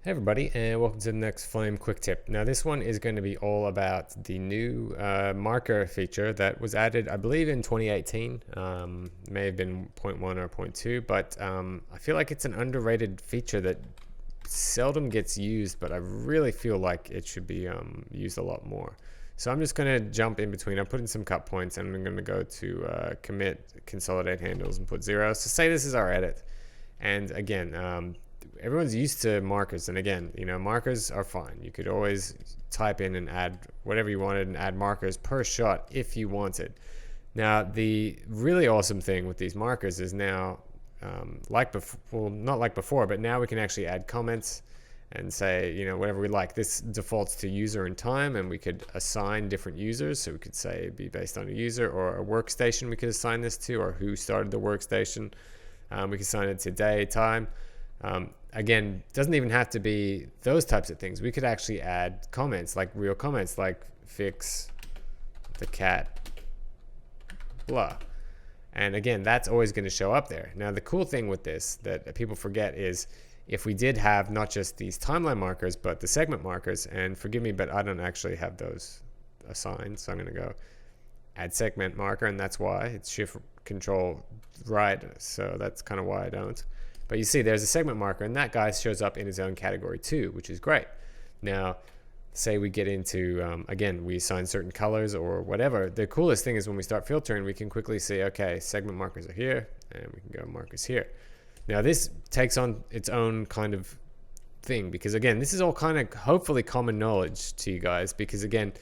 Hey everybody, and welcome to the next Flame Quick Tip. Now this one is going to be all about the new marker feature that was added, I believe in 2018. May have been 0.1 or 0.2, but I feel like it's an underrated feature that seldom gets used, but I really feel like it should be used a lot more. So I'm just going to jump in between. I'm putting some cut points, and I'm going to go to commit, consolidate handles, and put 0. So say this is our edit. And again, everyone's used to markers, and again, markers are fine. You could always type in and add whatever you wanted and add markers per shot if you wanted. Now the really awesome thing with these markers is now like before, well, not like before, but now we can actually add comments and say whatever we like. This defaults to user and time, and we could assign different users. So we could say be based on a user or a workstation we could assign this to, or who started the workstation. We can assign it to day, time. Again, doesn't even have to be those types of things. We could actually add comments, like real comments, like fix the cat, blah. And again, that's always going to show up there. Now, the cool thing with this that people forget is if we did have not just these timeline markers, but the segment markers, and forgive me, but I don't actually have those assigned. So I'm going to go add segment marker, and that's why it's shift control right. So that's kind of why I don't. But you see there's a segment marker, and that guy shows up in his own category too, which is great. Now, say we get into, again, we assign certain colors or whatever. The coolest thing is when we start filtering, we can quickly see, okay, segment markers are here, and we can go markers here. Now, this takes on its own kind of thing, because again, this is all kind of hopefully common knowledge to you guys, because again,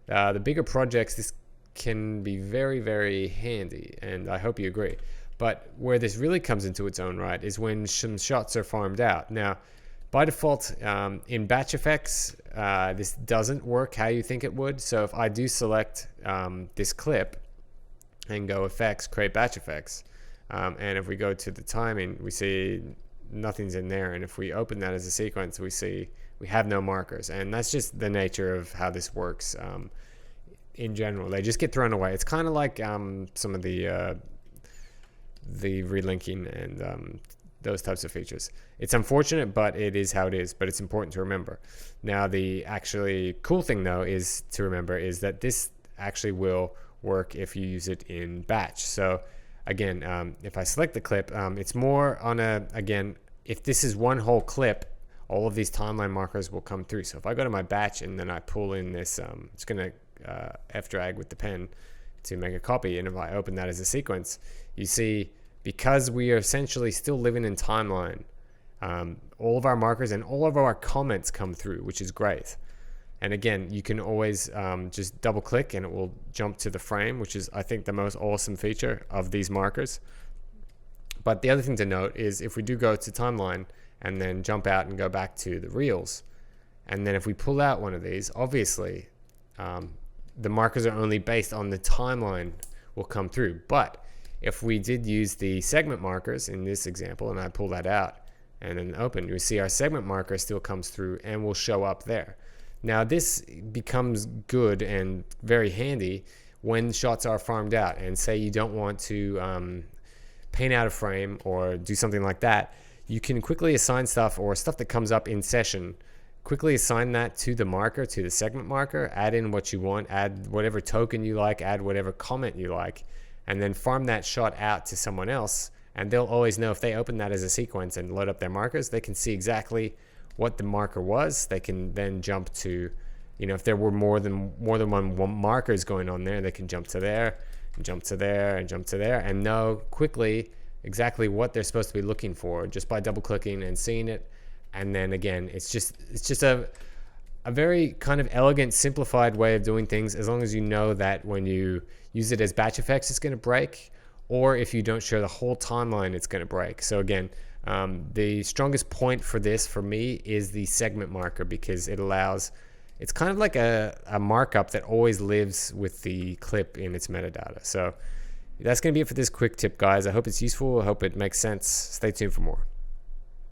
the bigger projects, this can be very, very handy, and I hope you agree. But where this really comes into its own right is when some shots are farmed out. Now, by default, in batch effects, this doesn't work how you think it would. So if I do select this clip and go effects, create batch effects, and if we go to the timing, we see nothing's in there. And if we open that as a sequence, we see we have no markers. And that's just the nature of how this works in general. They just get thrown away. It's kind of like some of the relinking and those types of features. It's unfortunate, but it is how it is, but it's important to remember. Now, the actually cool thing though is to remember is that this actually will work if you use it in batch. So again, if I select the clip, it's more on again, if this is one whole clip, all of these timeline markers will come through. So if I go to my batch and then I pull in this, it's going to F drag with the pen to make a copy, and if I open that as a sequence, you see, because we are essentially still living in timeline, all of our markers and all of our comments come through, which is great. And again, you can always just double click and it will jump to the frame, which is, I think, the most awesome feature of these markers. But the other thing to note is if we do go to timeline and then jump out and go back to the reels, and then if we pull out one of these, obviously the markers are only based on the timeline will come through. But if we did use the segment markers in this example, and I pull that out and then open, you see our segment marker still comes through and will show up there. Now, this becomes good and very handy when shots are farmed out, and say you don't want to paint out a frame or do something like that. You can quickly assign stuff, or stuff that comes up in session, quickly assign that to the marker, to the segment marker, add in what you want, add whatever token you like, add whatever comment you like, and then farm that shot out to someone else. And they'll always know if they open that as a sequence and load up their markers, they can see exactly what the marker was. They can then jump to, if there were more than one markers going on there, they can jump to there, and jump to there, and jump to there, and know quickly exactly what they're supposed to be looking for just by double clicking and seeing it. And then again, it's just a very kind of elegant, simplified way of doing things, as long as you know that when you use it as batch effects, it's going to break, or if you don't share the whole timeline, it's going to break. So again, the strongest point for this, for me, is the segment marker, because it allows, it's kind of like a markup that always lives with the clip in its metadata. So that's going to be it for this quick tip, guys. I hope it's useful. I hope it makes sense. Stay tuned for more.